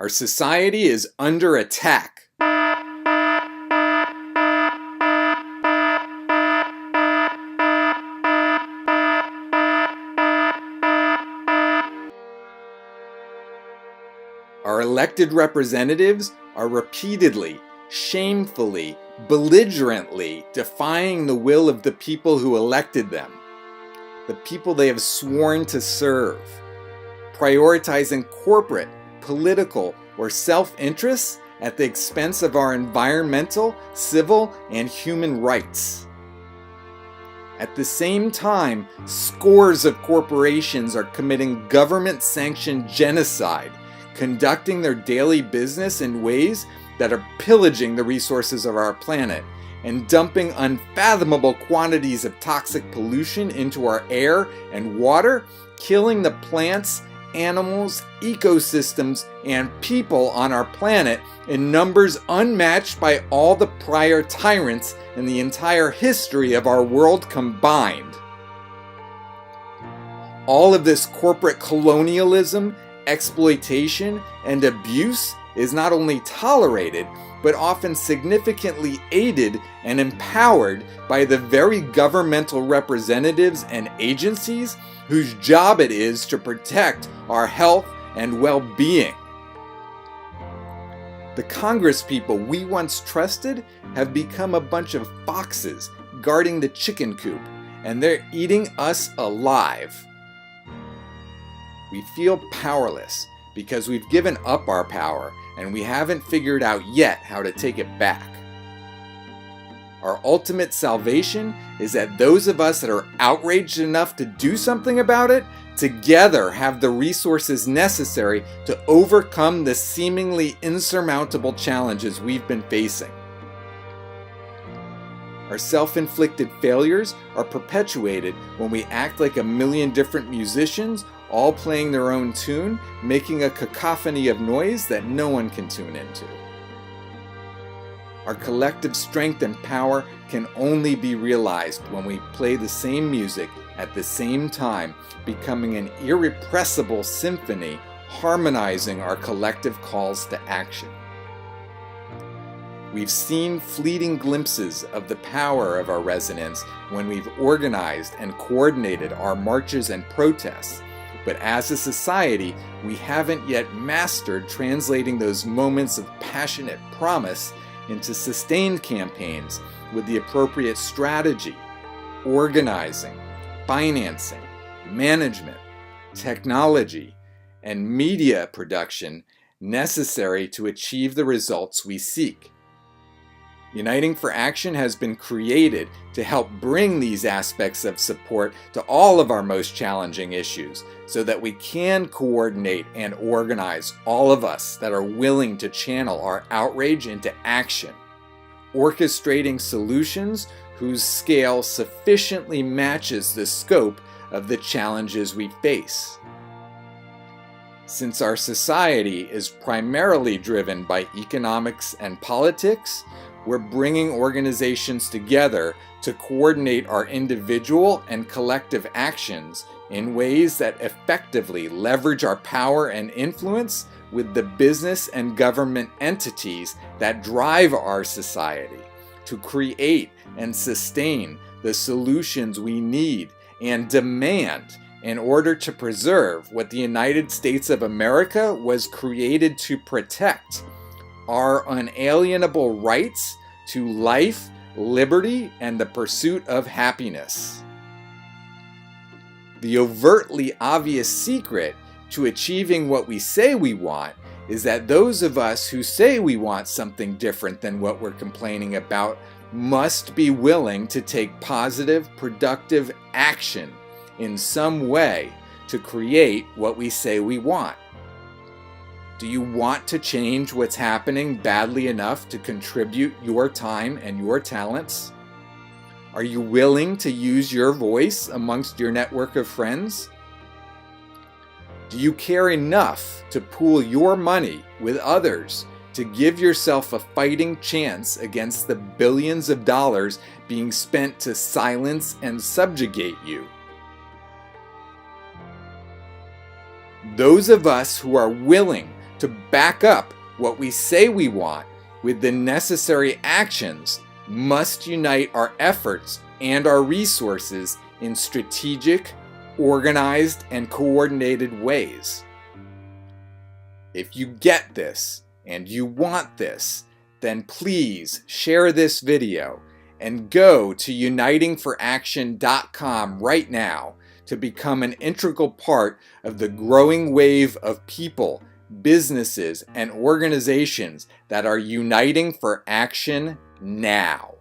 Our society is under attack. Our elected representatives are repeatedly, shamefully, belligerently defying the will of the people who elected them, the people they have sworn to serve, prioritizing corporate, political, or self-interests at the expense of our environmental, civil, and human rights. At the same time, scores of corporations are committing government-sanctioned genocide, conducting their daily business in ways that are pillaging the resources of our planet and dumping unfathomable quantities of toxic pollution into our air and water, killing the plants, animals, ecosystems, and people on our planet in numbers unmatched by all the prior tyrants in the entire history of our world combined. All of this corporate colonialism, exploitation, and abuse is not only tolerated, but often significantly aided and empowered by the very governmental representatives and agencies whose job it is to protect our health and well-being. The Congress people we once trusted have become a bunch of foxes guarding the chicken coop, and they're eating us alive. We feel powerless because we've given up our power and we haven't figured out yet how to take it back. Our ultimate salvation is that those of us that are outraged enough to do something about it together have the resources necessary to overcome the seemingly insurmountable challenges we've been facing. Our self-inflicted failures are perpetuated when we act like a million different musicians, all playing their own tune, making a cacophony of noise that no one can tune into. Our collective strength and power can only be realized when we play the same music at the same time, becoming an irrepressible symphony, harmonizing our collective calls to action. We've seen fleeting glimpses of the power of our resonance when we've organized and coordinated our marches and protests, but as a society, we haven't yet mastered translating those moments of passionate promise into sustained campaigns with the appropriate strategy, organizing, financing, management, technology, and media production necessary to achieve the results we seek. Uniting for Action has been created to help bring these aspects of support to all of our most challenging issues so that we can coordinate and organize all of us that are willing to channel our outrage into action, orchestrating solutions whose scale sufficiently matches the scope of the challenges we face. Since our society is primarily driven by economics and politics, we're bringing organizations together to coordinate our individual and collective actions in ways that effectively leverage our power and influence with the business and government entities that drive our society to create and sustain the solutions we need and demand in order to preserve what the United States of America was created to protect: our unalienable rights to life, liberty, and the pursuit of happiness. The overtly obvious secret to achieving what we say we want is that those of us who say we want something different than what we're complaining about must be willing to take positive, productive action in some way to create what we say we want. Do you want to change what's happening badly enough to contribute your time and your talents? Are you willing to use your voice amongst your network of friends? Do you care enough to pool your money with others to give yourself a fighting chance against the billions of dollars being spent to silence and subjugate you? Those of us who are willing to back up what we say we want with the necessary actions, must unite our efforts and our resources in strategic, organized, and coordinated ways. If you get this and you want this, then please share this video and go to unitingforaction.com right now to become an integral part of the growing wave of people, businesses, and organizations that are uniting for action now.